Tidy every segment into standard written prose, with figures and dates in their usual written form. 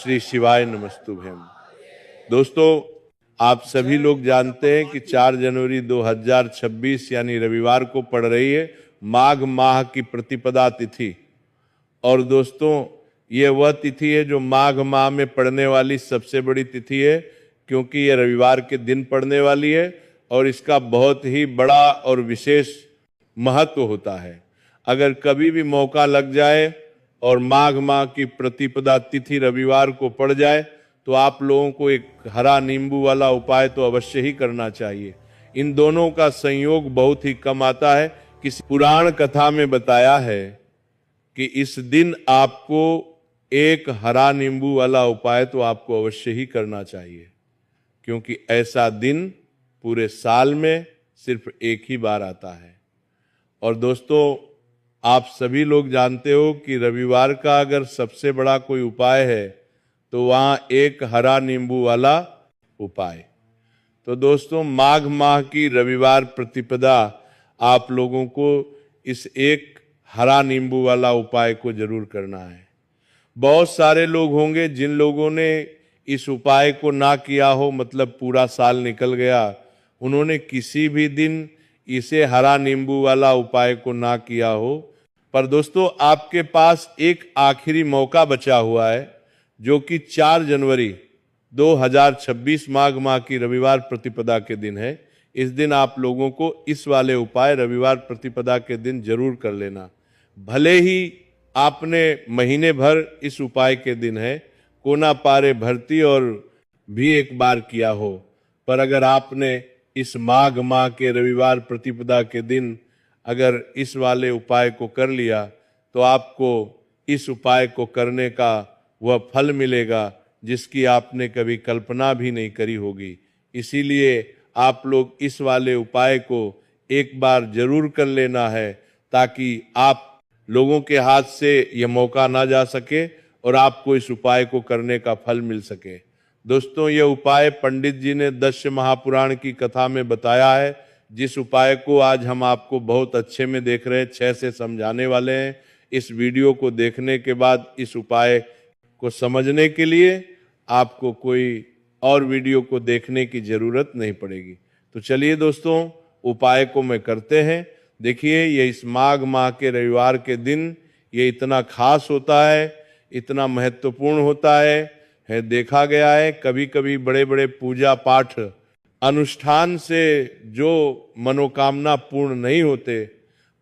श्री शिवाय नमस्तुभ्यम। दोस्तों, आप सभी लोग जानते हैं कि 4 जनवरी 2026 यानी रविवार को पड़ रही है माघ माह की प्रतिपदा तिथि। और दोस्तों, ये वह तिथि है जो माघ माह में पड़ने वाली सबसे बड़ी तिथि है, क्योंकि ये रविवार के दिन पड़ने वाली है और इसका बहुत ही बड़ा और विशेष महत्व होता है। अगर कभी भी मौका लग जाए और माघ माह की प्रतिपदा तिथि रविवार को पड़ जाए तो आप लोगों को एक हरा नींबू वाला उपाय तो अवश्य ही करना चाहिए। इन दोनों का संयोग बहुत ही कम आता है। किसी पुराण कथा में बताया है कि इस दिन आपको एक हरा नींबू वाला उपाय तो आपको अवश्य ही करना चाहिए, क्योंकि ऐसा दिन पूरे साल में सिर्फ एक ही बार आता है। और दोस्तों, आप सभी लोग जानते हो कि रविवार का अगर सबसे बड़ा कोई उपाय है तो वहाँ एक हरा नींबू वाला उपाय। तो दोस्तों, माघ माह की रविवार प्रतिपदा आप लोगों को इस एक हरा नींबू वाला उपाय को जरूर करना है। बहुत सारे लोग होंगे जिन लोगों ने इस उपाय को ना किया हो, मतलब पूरा साल निकल गया, उन्होंने किसी भी दिन इसे हरा नींबू वाला उपाय को ना किया हो। पर दोस्तों, आपके पास एक आखिरी मौका बचा हुआ है, जो कि 4 जनवरी 2026 माघ माह की रविवार प्रतिपदा के दिन है। इस दिन आप लोगों को इस वाले उपाय रविवार प्रतिपदा के दिन जरूर कर लेना। भले ही आपने महीने भर इस उपाय के दिन है कोना पारे भरती और भी एक बार किया हो, पर अगर आपने इस माघ माह के रविवार प्रतिपदा के दिन अगर इस वाले उपाय को कर लिया तो आपको इस उपाय को करने का वह फल मिलेगा जिसकी आपने कभी कल्पना भी नहीं करी होगी। इसीलिए आप लोग इस वाले उपाय को एक बार जरूर कर लेना है, ताकि आप लोगों के हाथ से यह मौका ना जा सके और आपको इस उपाय को करने का फल मिल सके। दोस्तों, यह उपाय पंडित जी ने दश महापुराण की कथा में बताया है, जिस उपाय को आज हम आपको बहुत अच्छे में देख रहे हैं, 6 से समझाने वाले हैं। इस वीडियो को देखने के बाद इस उपाय को समझने के लिए आपको कोई और वीडियो को देखने की जरूरत नहीं पड़ेगी। तो चलिए दोस्तों, उपाय को मैं करते हैं। देखिए, ये इस माघ माह के रविवार के दिन ये इतना खास होता है, इतना महत्वपूर्ण होता है। देखा गया है कभी कभी बड़े बड़े पूजा पाठ अनुष्ठान से जो मनोकामना पूर्ण नहीं होते,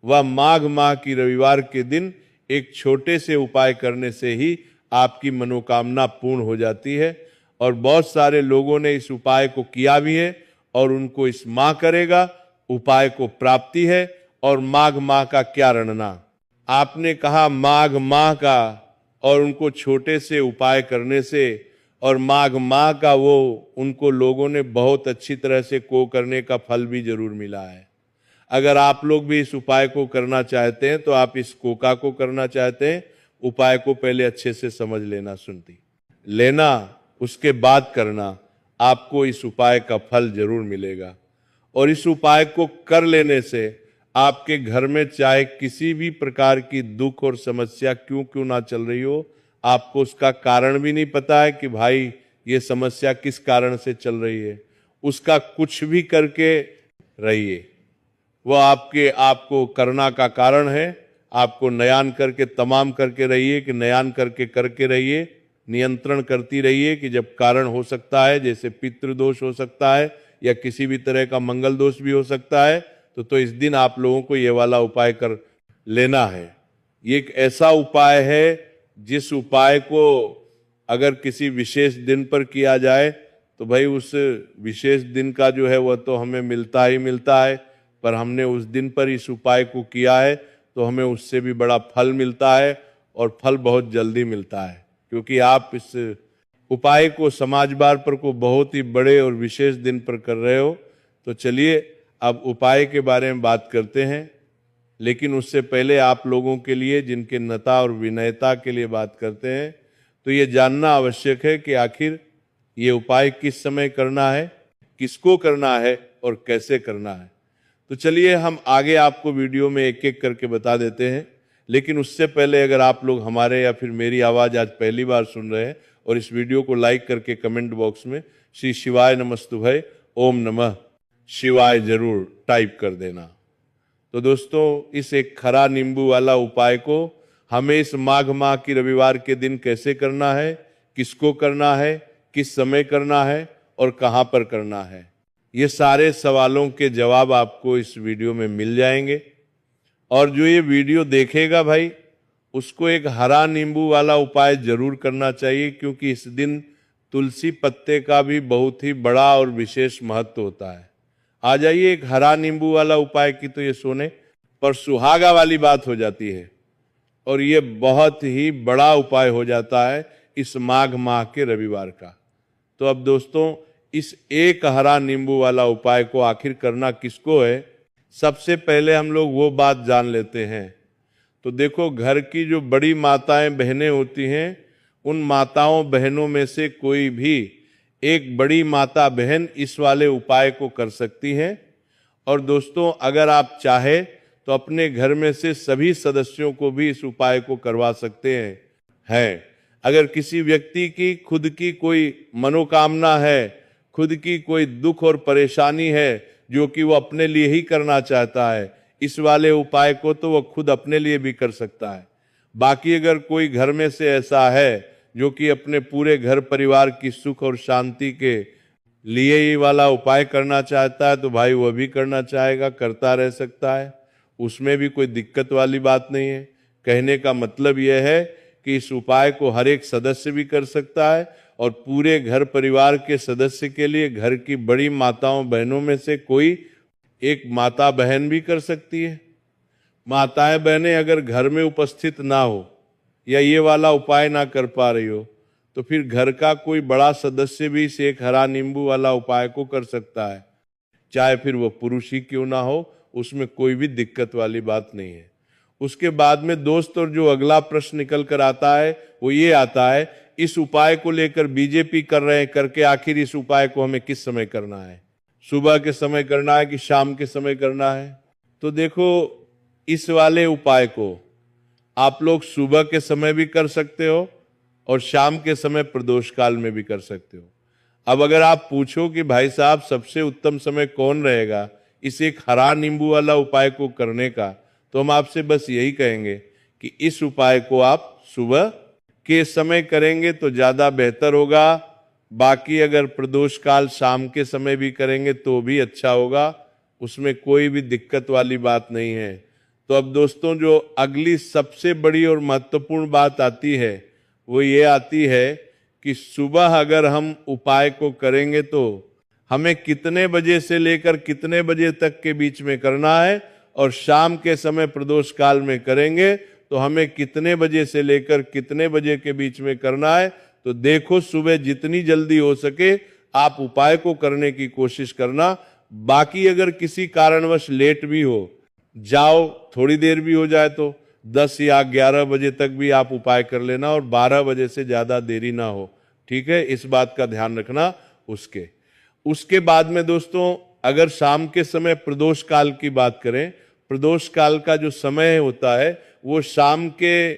वह माघ माह की रविवार के दिन एक छोटे से उपाय करने से ही आपकी मनोकामना पूर्ण हो जाती है। और बहुत सारे लोगों ने इस उपाय को किया भी है और उनको इस माह करेगा उपाय को प्राप्ति है। और माघ माह का क्या रणना, आपने कहा माघ माह का, और उनको छोटे से उपाय करने से और माघ माह का वो उनको लोगों ने बहुत अच्छी तरह से को करने का फल भी जरूर मिला है। अगर आप लोग भी इस उपाय को करना चाहते हैं तो आप इस कोका को करना चाहते हैं, उपाय को पहले अच्छे से समझ लेना, सुनती लेना, उसके बाद करना, आपको इस उपाय का फल जरूर मिलेगा। और इस उपाय को कर लेने से आपके घर में चाहे किसी भी प्रकार की दुख और समस्या क्यों ना चल रही हो, आपको उसका कारण भी नहीं पता है कि भाई ये समस्या किस कारण से चल रही है, उसका कुछ भी करके रहिए, वह आपको करना का कारण है। आपको नयान करके तमाम करके रहिए कि नयान करके रहिए, नियंत्रण करती रहिए कि जब कारण हो सकता है, जैसे पितृदोष हो सकता है या किसी भी तरह का मंगल दोष भी हो सकता है, तो इस दिन आप लोगों को ये वाला उपाय कर लेना है। ये एक ऐसा उपाय है जिस उपाय को अगर किसी विशेष दिन पर किया जाए तो भाई उस विशेष दिन का जो है वह तो हमें मिलता ही मिलता है, पर हमने उस दिन पर इस उपाय को किया है तो हमें उससे भी बड़ा फल मिलता है, और फल बहुत जल्दी मिलता है, क्योंकि आप इस उपाय को समाज बार पर को बहुत ही बड़े और विशेष दिन पर कर रहे हो। तो चलिए अब उपाय के बारे में बात करते हैं, लेकिन उससे पहले आप लोगों के लिए जिनके नता और विनयता के लिए बात करते हैं, तो ये जानना आवश्यक है कि आखिर ये उपाय किस समय करना है, किसको करना है और कैसे करना है। तो चलिए हम आगे आपको वीडियो में एक एक करके बता देते हैं, लेकिन उससे पहले अगर आप लोग हमारे या फिर मेरी आवाज़ आज पहली बार सुन रहे हैं और इस वीडियो को लाइक करके कमेंट बॉक्स में श्री शिवाय नमस्तुभय ओम नमः शिवाय जरूर टाइप कर देना। तो दोस्तों, इस एक खरा नींबू वाला उपाय को हमें इस माघ माह की रविवार के दिन कैसे करना है, किसको करना है, किस समय करना है और कहां पर करना है, ये सारे सवालों के जवाब आपको इस वीडियो में मिल जाएंगे। और जो ये वीडियो देखेगा भाई, उसको एक हरा नींबू वाला उपाय जरूर करना चाहिए, क्योंकि इस दिन तुलसी पत्ते का भी बहुत ही बड़ा और विशेष महत्व होता है। आ जाइए, एक हरा नींबू वाला उपाय की तो ये सोने पर सुहागा वाली बात हो जाती है, और ये बहुत ही बड़ा उपाय हो जाता है इस माघ माह के रविवार का। तो अब दोस्तों, इस एक हरा नींबू वाला उपाय को आखिर करना किसको है, सबसे पहले हम लोग वो बात जान लेते हैं। तो देखो, घर की जो बड़ी माताएं बहनें होती हैं, उन माताओं बहनों में से कोई भी एक बड़ी माता बहन इस वाले उपाय को कर सकती है। और दोस्तों, अगर आप चाहे तो अपने घर में से सभी सदस्यों को भी इस उपाय को करवा सकते हैं। अगर किसी व्यक्ति की खुद की कोई मनोकामना है, खुद की कोई दुख और परेशानी है जो कि वो अपने लिए ही करना चाहता है, इस वाले उपाय को तो वो खुद अपने लिए भी कर सकता है। बाकी अगर कोई घर में से ऐसा है जो कि अपने पूरे घर परिवार की सुख और शांति के लिए ये वाला उपाय करना चाहता है, तो भाई वह भी करना चाहेगा, करता रह सकता है, उसमें भी कोई दिक्कत वाली बात नहीं है। कहने का मतलब यह है कि इस उपाय को हर एक सदस्य भी कर सकता है, और पूरे घर परिवार के सदस्य के लिए घर की बड़ी माताओं बहनों में से कोई एक माता बहन भी कर सकती है। माताएं बहनें अगर घर में उपस्थित ना हो या ये वाला उपाय ना कर पा रही हो, तो फिर घर का कोई बड़ा सदस्य भी इस एक हरा नींबू वाला उपाय को कर सकता है, चाहे फिर वो पुरुष ही क्यों ना हो, उसमें कोई भी दिक्कत वाली बात नहीं है। उसके बाद में दोस्त, और जो अगला प्रश्न निकल कर आता है वो ये आता है, इस उपाय को लेकर बीजेपी कर रहे हैं, करके आखिर इस उपाय को हमें किस समय करना है, सुबह के समय करना है कि शाम के समय करना है? तो देखो, इस वाले उपाय को आप लोग सुबह के समय भी कर सकते हो और शाम के समय प्रदोष काल में भी कर सकते हो। अब अगर आप पूछो कि भाई साहब सबसे उत्तम समय कौन रहेगा इस एक हरा नींबू वाला उपाय को करने का, तो हम आपसे बस यही कहेंगे कि इस उपाय को आप सुबह के समय करेंगे तो ज्यादा बेहतर होगा। बाकी अगर प्रदोष काल शाम के समय भी करेंगे तो भी अच्छा होगा, उसमें कोई भी दिक्कत वाली बात नहीं है। तो अब दोस्तों, जो अगली सबसे बड़ी और महत्वपूर्ण बात आती है वो ये आती है कि सुबह अगर हम उपाय को करेंगे तो हमें कितने बजे से लेकर कितने बजे तक के बीच में करना है, और शाम के समय प्रदोष काल में करेंगे तो हमें कितने बजे से लेकर कितने बजे के बीच में करना है। तो देखो, सुबह जितनी जल्दी हो सके आप उपाय को करने की कोशिश करना। बाकी अगर किसी कारणवश लेट भी हो जाओ, थोड़ी देर भी हो जाए तो 10 या 11 बजे तक भी आप उपाय कर लेना, और 12 बजे से ज्यादा देरी ना हो, ठीक है? इस बात का ध्यान रखना। उसके बाद में दोस्तों, अगर शाम के समय प्रदोष काल की बात करें, प्रदोष काल का जो समय होता है वो शाम के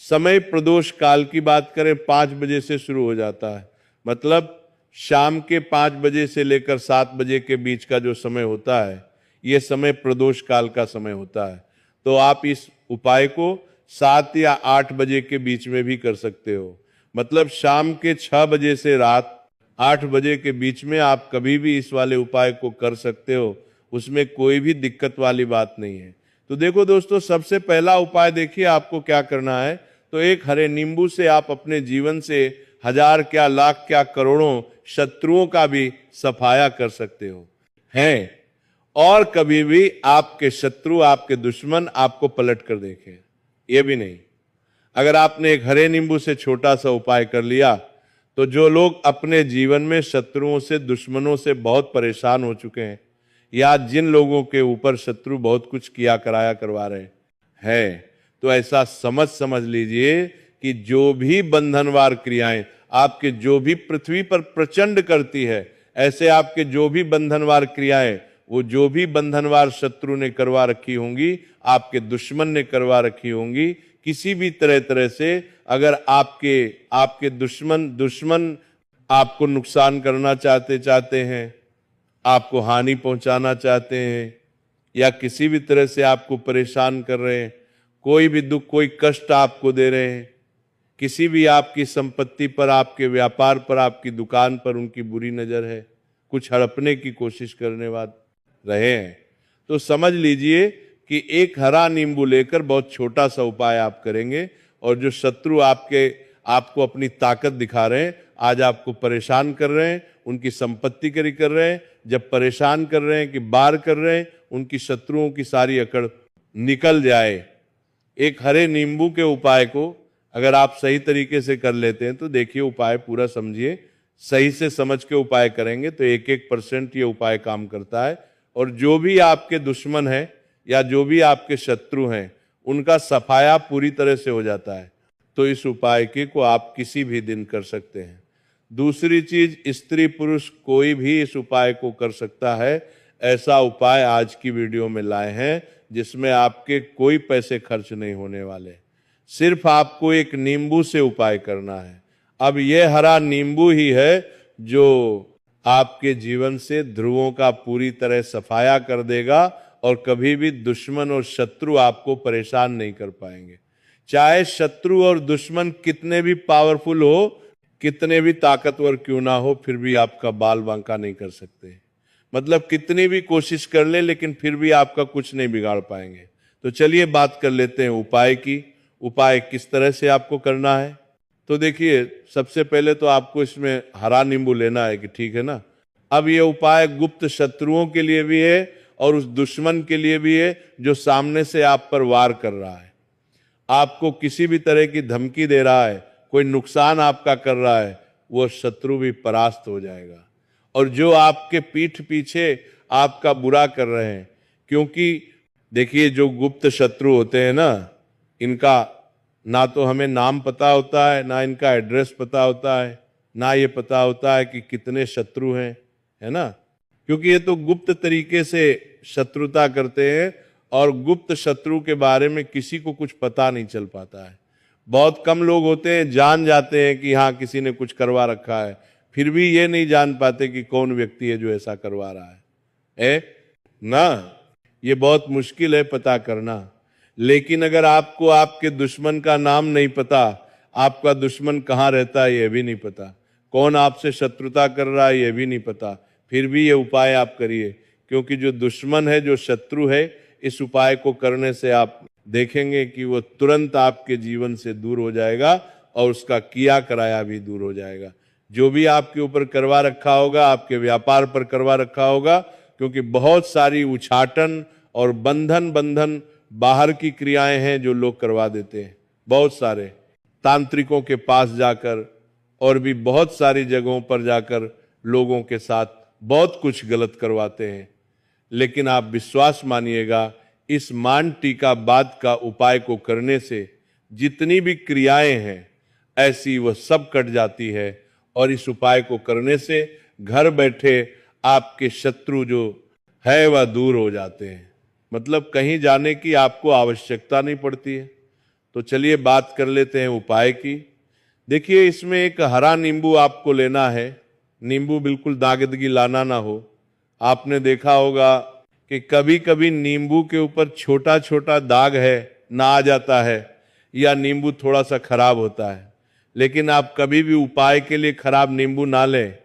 समय प्रदोष काल की बात करें 5 बजे से शुरू हो जाता है। मतलब शाम के 5 बजे से लेकर 7 बजे के बीच का जो समय होता है, ये समय प्रदोष काल का समय होता है। तो आप इस उपाय को 7 या 8 बजे के बीच में भी कर सकते हो। मतलब शाम के 6 बजे से रात 8 बजे के बीच में आप कभी भी इस वाले उपाय को कर सकते हो, उसमें कोई भी दिक्कत वाली बात नहीं है। तो देखो दोस्तों, सबसे पहला उपाय देखिए आपको क्या करना है। तो एक हरे नींबू से आप अपने जीवन से हजार क्या लाख क्या करोड़ों शत्रुओं का भी सफाया कर सकते हो हैं, और कभी भी आपके शत्रु, आपके दुश्मन आपको पलट कर देखे ये भी नहीं। अगर आपने एक हरे नींबू से छोटा सा उपाय कर लिया, तो जो लोग अपने जीवन में शत्रुओं से, दुश्मनों से बहुत परेशान हो चुके हैं, या जिन लोगों के ऊपर शत्रु बहुत कुछ किया कराया करवा रहे हैं, तो ऐसा समझ लीजिए कि जो भी बंधनवार क्रियाएं आपके, जो भी पृथ्वी पर प्रचंड करती है, ऐसे आपके जो भी बंधनवार क्रियाएं, वो जो भी बंधनवार शत्रु ने करवा रखी होंगी, आपके दुश्मन ने करवा रखी होंगी, किसी भी तरह से अगर आपके दुश्मन आपको नुकसान करना चाहते हैं, आपको हानि पहुंचाना चाहते हैं, या किसी भी तरह से आपको परेशान कर रहे हैं, कोई भी दुख कोई कष्ट आपको दे रहे हैं, किसी भी आपकी संपत्ति पर, आपके व्यापार पर, आपकी दुकान पर उनकी बुरी नजर है, कुछ हड़पने की कोशिश करने रहे हैं, तो समझ लीजिए कि एक हरा नींबू लेकर बहुत छोटा सा उपाय आप करेंगे, और जो शत्रु आपको अपनी ताकत दिखा रहे हैं, आज आपको परेशान कर रहे हैं, उनकी संपत्ति कर रहे हैं, जब परेशान कर रहे हैं कि बार कर रहे हैं, उनकी शत्रुओं की सारी अकड़ निकल जाए। एक हरे नींबू के उपाय को अगर आप सही तरीके से कर लेते हैं तो देखिए, उपाय पूरा समझिए, सही से समझ के उपाय करेंगे तो 1% ये उपाय काम करता है, और जो भी आपके दुश्मन है या जो भी आपके शत्रु हैं उनका सफाया पूरी तरह से हो जाता है। तो इस उपाय को आप किसी भी दिन कर सकते हैं। दूसरी चीज, स्त्री पुरुष कोई भी इस उपाय को कर सकता है। ऐसा उपाय आज की वीडियो में लाए हैं जिसमें आपके कोई पैसे खर्च नहीं होने वाले, सिर्फ आपको एक नींबू से उपाय करना है। अब यह हरा नींबू ही है जो आपके जीवन से ध्रुवों का पूरी तरह सफाया कर देगा, और कभी भी दुश्मन और शत्रु आपको परेशान नहीं कर पाएंगे। चाहे शत्रु और दुश्मन कितने भी पावरफुल हो, कितने भी ताकतवर क्यों ना हो, फिर भी आपका बाल बांका नहीं कर सकते। मतलब कितनी भी कोशिश कर ले, लेकिन फिर भी आपका कुछ नहीं बिगाड़ पाएंगे। तो चलिए बात कर लेते हैं उपाय की। उपाय किस तरह से आपको करना है, तो देखिए, सबसे पहले तो आपको इसमें हरा नींबू लेना है कि ठीक है ना। अब ये उपाय गुप्त शत्रुओं के लिए भी है और उस दुश्मन के लिए भी है जो सामने से आप पर वार कर रहा है, आपको किसी भी तरह की धमकी दे रहा है, कोई नुकसान आपका कर रहा है, वो शत्रु भी परास्त हो जाएगा। और जो आपके पीठ पीछे आपका बुरा कर रहे हैं, क्योंकि देखिए, जो गुप्त शत्रु होते हैं ना, इनका ना तो हमें नाम पता होता है, ना इनका एड्रेस पता होता है, ना ये पता होता है कि कितने शत्रु हैं, है ना, क्योंकि ये तो गुप्त तरीके से शत्रुता करते हैं, और गुप्त शत्रु के बारे में किसी को कुछ पता नहीं चल पाता है। बहुत कम लोग होते हैं जान जाते हैं कि हाँ किसी ने कुछ करवा रखा है, फिर भी ये नहीं जान पाते कि कौन व्यक्ति है जो ऐसा करवा रहा है ना। ये बहुत मुश्किल है पता करना। लेकिन अगर आपको आपके दुश्मन का नाम नहीं पता, आपका दुश्मन कहाँ रहता है ये भी नहीं पता, कौन आपसे शत्रुता कर रहा है ये भी नहीं पता, फिर भी ये उपाय आप करिए, क्योंकि जो दुश्मन है, जो शत्रु है, इस उपाय को करने से आप देखेंगे कि वो तुरंत आपके जीवन से दूर हो जाएगा और उसका किया कराया भी दूर हो जाएगा। जो भी आपके ऊपर करवा रखा होगा, आपके व्यापार पर करवा रखा होगा, क्योंकि बहुत सारी उछाटन और बंधन बाहर की क्रियाएं हैं जो लोग करवा देते हैं। बहुत सारे तांत्रिकों के पास जाकर और भी बहुत सारी जगहों पर जाकर लोगों के साथ बहुत कुछ गलत करवाते हैं। लेकिन आप विश्वास मानिएगा, इस मान टीका बाद का उपाय को करने से जितनी भी क्रियाएं हैं ऐसी वह सब कट जाती है, और इस उपाय को करने से घर बैठे आपके शत्रु जो है वह दूर हो जाते हैं। मतलब कहीं जाने की आपको आवश्यकता नहीं पड़ती है। तो चलिए बात कर लेते हैं उपाय की। देखिए, इसमें एक हरा नींबू आपको लेना है। नींबू बिल्कुल दागदगी लाना ना हो। आपने देखा होगा कि कभी कभी नींबू के ऊपर छोटा छोटा दाग है ना आ जाता है, या नींबू थोड़ा सा खराब होता है। लेकिन आप कभी भी उपाय के लिए खराब नींबू ना लें,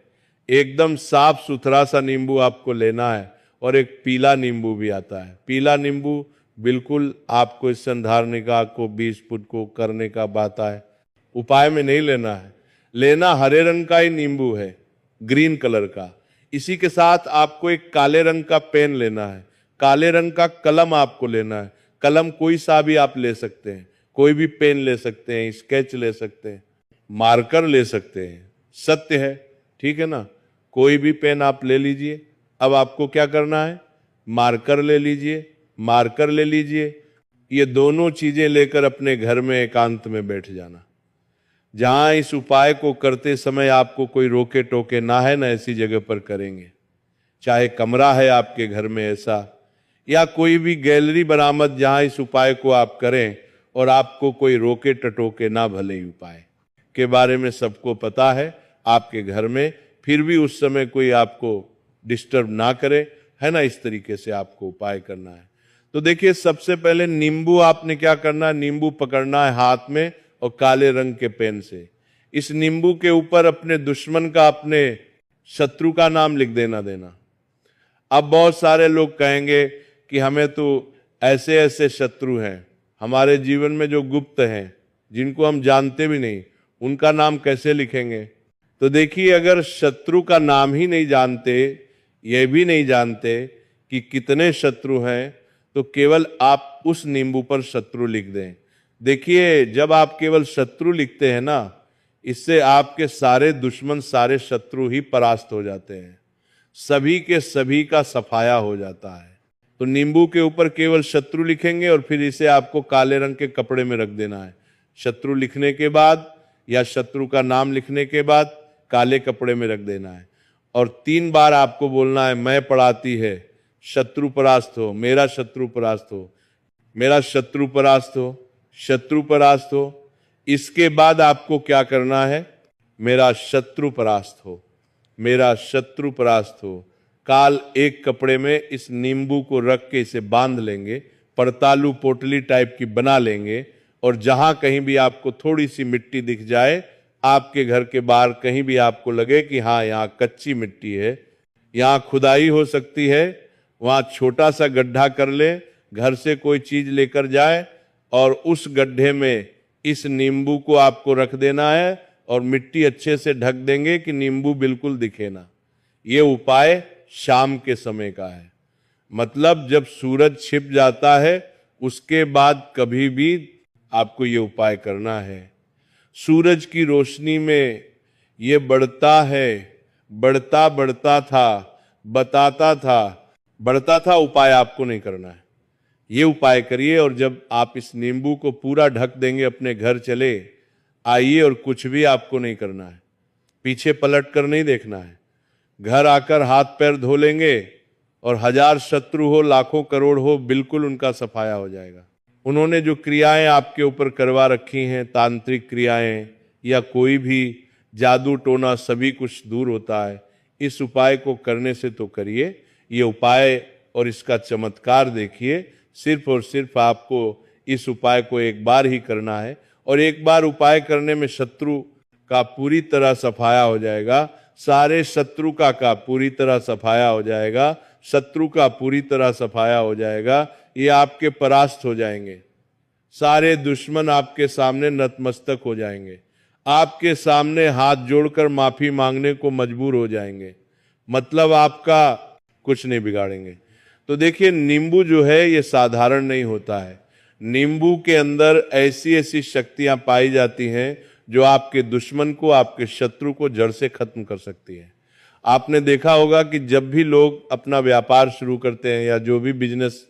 एकदम साफ सुथरा सा नींबू आपको लेना है। और एक पीला नींबू भी आता है। पीला नींबू बिल्कुल आपको इस संधारनिका को 20 फुट को करने का बात है, उपाय में नहीं लेना है। लेना हरे रंग का ही नींबू है, ग्रीन कलर का। इसी के साथ आपको एक काले रंग का पेन लेना है, काले रंग का कलम आपको लेना है। कलम कोई सा भी आप ले सकते हैं, कोई भी पेन ले सकते हैं, स्केच ले सकते हैं, मार्कर ले सकते हैं, सत्य है, ठीक है ना। कोई भी पेन आप ले लीजिए। अब आपको क्या करना है, मार्कर ले लीजिए, मार्कर ले लीजिए। ये दोनों चीजें लेकर अपने घर में एकांत में बैठ जाना। जहां इस उपाय को करते समय आपको कोई रोके टोके ना है, ना ऐसी जगह पर करेंगे। चाहे कमरा है आपके घर में ऐसा, या कोई भी गैलरी बरामद जहां इस उपाय को आप करें, और आपको कोई रोके टटोके ना, भले ही उपाय के बारे में सबको पता है आपके घर में, फिर भी उस समय कोई आपको डिस्टर्ब ना करे, है ना। इस तरीके से आपको उपाय करना है। तो देखिए, सबसे पहले नींबू आपने क्या करना है, नींबू पकड़ना है हाथ में और काले रंग के पेन से इस नींबू के ऊपर अपने दुश्मन का, अपने शत्रु का नाम लिख देना। अब बहुत सारे लोग कहेंगे कि हमें तो ऐसे ऐसे शत्रु हैं हमारे जीवन में जो गुप्त हैं, जिनको हम जानते भी नहीं, उनका नाम कैसे लिखेंगे। तो देखिए, अगर शत्रु का नाम ही नहीं जानते, ये भी नहीं जानते कि कितने शत्रु हैं, तो केवल आप उस नींबू पर शत्रु लिख दें। देखिए, जब आप केवल शत्रु लिखते हैं ना, इससे आपके सारे दुश्मन, सारे शत्रु ही परास्त हो जाते हैं, सभी के सभी का सफाया हो जाता है। तो नींबू के ऊपर केवल शत्रु लिखेंगे और फिर इसे आपको काले रंग के कपड़े में रख देना है। शत्रु लिखने के बाद या शत्रु का नाम लिखने के बाद काले कपड़े में रख देना है और 3 बार आपको बोलना है, मैं पढ़ाती है, शत्रु परास्त हो, मेरा शत्रु परास्त हो, मेरा शत्रु परास्त हो, शत्रु परास्त हो। इसके बाद आपको क्या करना है, मेरा शत्रु परास्त हो, मेरा शत्रु परास्त हो। काल एक कपड़े में इस नींबू को रख के इसे बांध लेंगे, पड़तालू पोटली टाइप की बना लेंगे और जहां कहीं भी आपको थोड़ी सी मिट्टी दिख जाए, आपके घर के बाहर कहीं भी आपको लगे कि हाँ यहाँ कच्ची मिट्टी है, यहाँ खुदाई हो सकती है, वहां छोटा सा गड्ढा कर ले, घर से कोई चीज लेकर जाए और उस गड्ढे में इस नींबू को आपको रख देना है और मिट्टी अच्छे से ढक देंगे कि नींबू बिल्कुल दिखे ना। ये उपाय शाम के समय का है, मतलब जब सूरज छिप जाता है उसके बाद कभी भी आपको ये उपाय करना है। सूरज की रोशनी में ये बढ़ता है, बढ़ता बढ़ता था, बताता था, बढ़ता था। उपाय आपको नहीं करना है, ये उपाय करिए और जब आप इस नींबू को पूरा ढक देंगे, अपने घर चले आइए और कुछ भी आपको नहीं करना है, पीछे पलट कर नहीं देखना है। घर आकर हाथ पैर धो लेंगे और 1000 शत्रु हो, लाखों करोड़ हो, बिल्कुल उनका सफाया हो जाएगा। उन्होंने जो क्रियाएं आपके ऊपर करवा रखी हैं, तांत्रिक क्रियाएं या कोई भी जादू टोना, सभी कुछ दूर होता है। इस उपाय को करने से तो करिए, ये उपाय और इसका चमत्कार देखिए। सिर्फ और सिर्फ आपको इस उपाय को एक बार ही करना है और एक बार उपाय करने में शत्रु का पूरी तरह सफाया हो जाएगा, सारे शत्रु का पूरी तरह सफाया हो जाएगा, शत्रु का पूरी तरह सफाया हो जाएगा। ये आपके परास्त हो जाएंगे, सारे दुश्मन आपके सामने नतमस्तक हो जाएंगे, आपके सामने हाथ जोड़कर माफी मांगने को मजबूर हो जाएंगे, मतलब आपका कुछ नहीं बिगाड़ेंगे। तो देखिए, नींबू जो है ये साधारण नहीं होता है, नींबू के अंदर ऐसी ऐसी शक्तियां पाई जाती हैं जो आपके दुश्मन को, आपके शत्रु को जड़ से खत्म कर सकती है। आपने देखा होगा कि जब भी लोग अपना व्यापार शुरू करते हैं या जो भी बिजनेस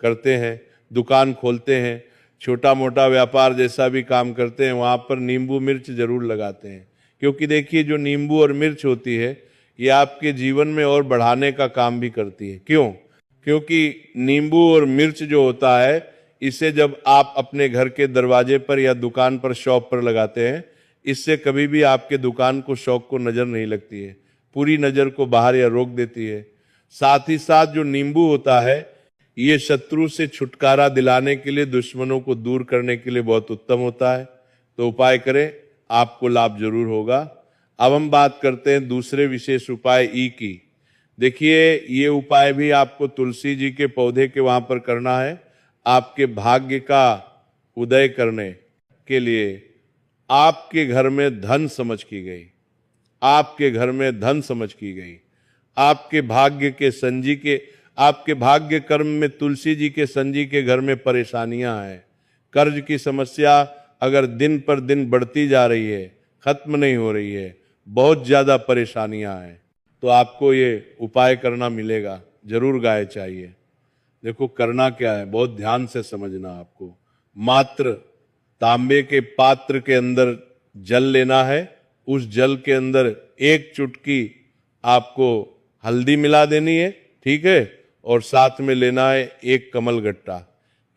करते हैं, दुकान खोलते हैं, छोटा मोटा व्यापार जैसा भी काम करते हैं, वहाँ पर नींबू मिर्च जरूर लगाते हैं। क्योंकि देखिए, जो नींबू और मिर्च होती है ये आपके जीवन में और बढ़ाने का काम भी करती है। क्यों? क्योंकि नींबू और मिर्च जो होता है, इसे जब आप अपने घर के दरवाजे पर या दुकान पर, शॉप पर लगाते हैं, इससे कभी भी आपके दुकान को, शॉप को नजर नहीं लगती है, पूरी नजर को बाहर या रोक देती है। साथ ही साथ जो नींबू होता है ये शत्रु से छुटकारा दिलाने के लिए, दुश्मनों को दूर करने के लिए बहुत उत्तम होता है। तो उपाय करें, आपको लाभ जरूर होगा। अब हम बात करते हैं दूसरे विशेष उपाय ई की। देखिए, ये उपाय भी आपको तुलसी जी के पौधे के वहां पर करना है। आपके भाग्य का उदय करने के लिए आपके घर में धन समझ की गई, आपके घर में धन समझ की गई, आपके भाग्य के संजी के, आपके भाग्य कर्म में तुलसी जी के संजी के घर में परेशानियां हैं, कर्ज की समस्या अगर दिन पर दिन बढ़ती जा रही है, खत्म नहीं हो रही है, बहुत ज्यादा परेशानियां हैं, तो आपको ये उपाय करना मिलेगा। जरूर गाय चाहिए। देखो करना क्या है, बहुत ध्यान से समझना आपको। मात्र तांबे के पात्र के अंदर जल लेना है, उस जल के अंदर 1 चुटकी आपको हल्दी मिला देनी है, ठीक है, और साथ में लेना है 1 कमल गट्टा।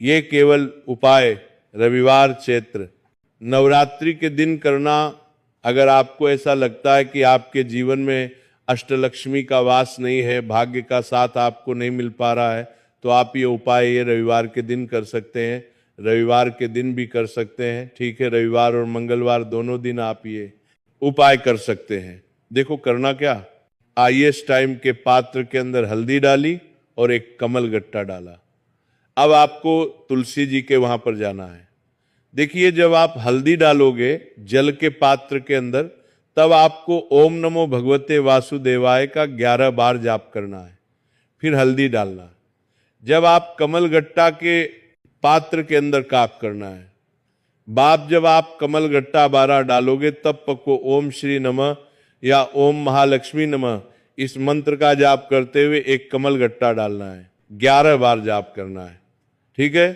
ये केवल उपाय रविवार चैत्र, नवरात्रि के दिन करना। अगर आपको ऐसा लगता है कि आपके जीवन में अष्टलक्ष्मी का वास नहीं है, भाग्य का साथ आपको नहीं मिल पा रहा है, तो आप ये उपाय ये रविवार के दिन कर सकते हैं। रविवार के दिन भी कर सकते हैं, ठीक है। रविवार और मंगलवार दोनों दिन आप ये उपाय कर सकते हैं। देखो करना क्या, आईएस टाइम के पात्र के अंदर हल्दी डाली और एक कमल गट्टा डाला। अब आपको तुलसी जी के वहां पर जाना है। देखिए जब आप हल्दी डालोगे जल के पात्र के अंदर, तब आपको ओम नमो भगवते वासुदेवाय का 11 बार जाप करना है, फिर हल्दी डालना। जब आप कमल गट्टा के पात्र के अंदर काप करना है, जब आप कमल गट्टा 12 डालोगे तब पक्को ओम श्री नमः या ओम महालक्ष्मी नमः इस मंत्र का जाप करते हुए एक कमल गट्टा डालना है, 11 बार जाप करना है, ठीक है।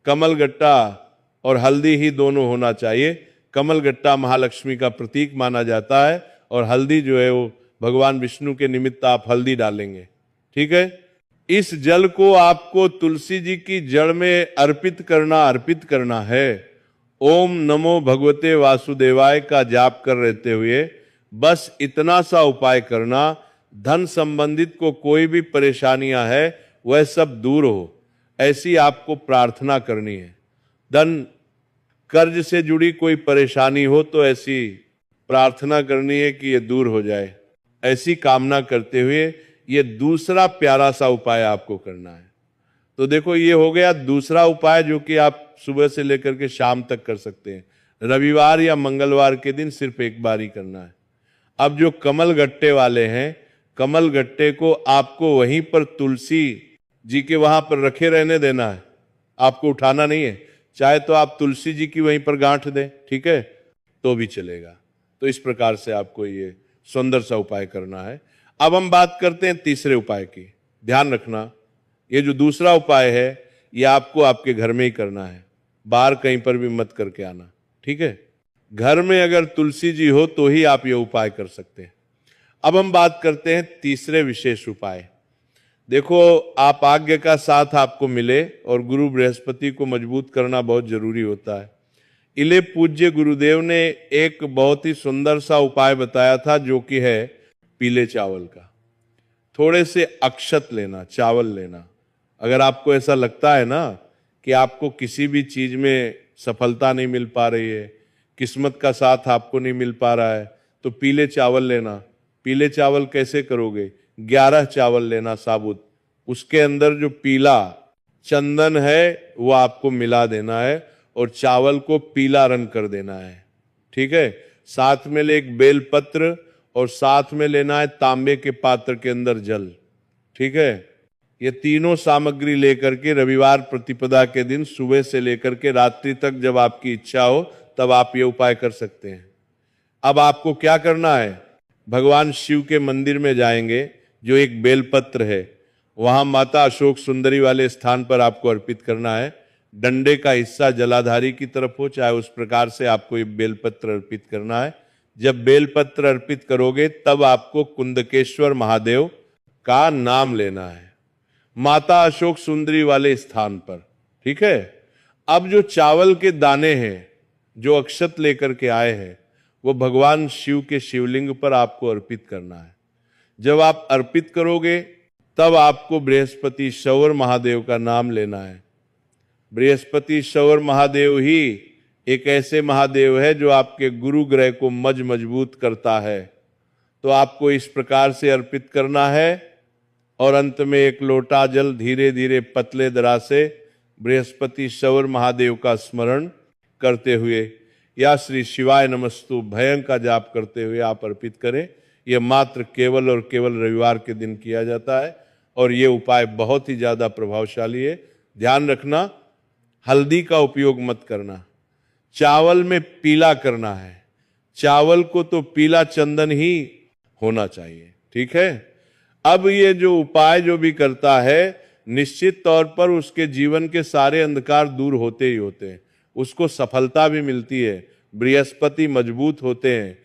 कमल गट्टा और हल्दी ही दोनों होना चाहिए। कमल गट्टा महालक्ष्मी का प्रतीक माना जाता है और हल्दी जो है वो भगवान विष्णु के निमित्त आप हल्दी डालेंगे, ठीक है। इस जल को आपको तुलसी जी की जड़ में अर्पित करना है। ओम नमो भगवते वासुदेवाय का जाप कर रहते हुए बस इतना सा उपाय करना, धन संबंधित को कोई भी परेशानियां है वह सब दूर हो, ऐसी आपको प्रार्थना करनी है। धन कर्ज से जुड़ी कोई परेशानी हो तो ऐसी प्रार्थना करनी है कि ये दूर हो जाए, ऐसी कामना करते हुए ये दूसरा प्यारा सा उपाय आपको करना है। तो देखो ये हो गया दूसरा उपाय जो कि आप सुबह से लेकर के शाम तक कर सकते हैं। रविवार या मंगलवार के दिन सिर्फ एक बार ही करना है। अब जो कमल गट्टे वाले हैं, कमल गट्टे को आपको वहीं पर तुलसी जी के वहां पर रखे रहने देना है, आपको उठाना नहीं है। चाहे तो आप तुलसी जी की वहीं पर गांठ दें, ठीक है, तो भी चलेगा। तो इस प्रकार से आपको ये सुंदर सा उपाय करना है। अब हम बात करते हैं तीसरे उपाय की। ध्यान रखना, ये जो दूसरा उपाय है ये आपको आपके घर में ही करना है, बाहर कहीं पर भी मत करके आना, ठीक है। घर में अगर तुलसी जी हो तो ही आप ये उपाय कर सकते हैं। अब हम बात करते हैं तीसरे विशेष उपाय। देखो आप आज्ञा का साथ आपको मिले और गुरु बृहस्पति को मजबूत करना बहुत जरूरी होता है। इले पूज्य गुरुदेव ने एक बहुत ही सुंदर सा उपाय बताया था जो कि है पीले चावल का। थोड़े से अक्षत लेना, चावल लेना। अगर आपको ऐसा लगता है ना कि आपको किसी भी चीज में सफलता नहीं मिल पा रही है, किस्मत का साथ आपको नहीं मिल पा रहा है, तो पीले चावल लेना। पीले चावल कैसे करोगे, 11 चावल लेना साबुत, उसके अंदर जो पीला चंदन है वो आपको मिला देना है और चावल को पीला रंग कर देना है, ठीक है। साथ में ले एक बेलपत्र और साथ में लेना है तांबे के पात्र के अंदर जल, ठीक है। ये तीनों सामग्री लेकर के रविवार प्रतिपदा के दिन सुबह से लेकर के रात्रि तक जब आपकी इच्छा हो तब आप ये उपाय कर सकते हैं। अब आपको क्या करना है, भगवान शिव के मंदिर में जाएंगे, जो एक बेलपत्र है वहां माता अशोक सुंदरी वाले स्थान पर आपको अर्पित करना है। डंडे का हिस्सा जलाधारी की तरफ हो, चाहे उस प्रकार से आपको ये बेलपत्र अर्पित करना है। जब बेलपत्र अर्पित करोगे तब आपको कुंदकेश्वर महादेव का नाम लेना है, माता अशोक सुंदरी वाले स्थान पर, ठीक है। अब जो चावल के दाने हैं, जो अक्षत लेकर के आए हैं, वो भगवान शिव के शिवलिंग पर आपको अर्पित करना है। जब आप अर्पित करोगे तब आपको बृहस्पति शौर महादेव का नाम लेना है। बृहस्पति शौर महादेव ही एक ऐसे महादेव है जो आपके गुरु ग्रह को मजबूत करता है। तो आपको इस प्रकार से अर्पित करना है और अंत में एक लोटा जल धीरे धीरे पतले दरा से बृहस्पति शौर महादेव का स्मरण करते हुए या श्री शिवाय नमस्तु भयं का जाप करते हुए आप अर्पित करें। यह मात्र केवल और केवल रविवार के दिन किया जाता है और ये उपाय बहुत ही ज्यादा प्रभावशाली है। ध्यान रखना, हल्दी का उपयोग मत करना, चावल में पीला करना है। चावल को तो पीला चंदन ही होना चाहिए, ठीक है। अब ये जो उपाय जो भी करता है निश्चित तौर पर उसके जीवन के सारे अंधकार दूर होते ही होते हैं, उसको सफलता भी मिलती है, बृहस्पति मजबूत होते हैं।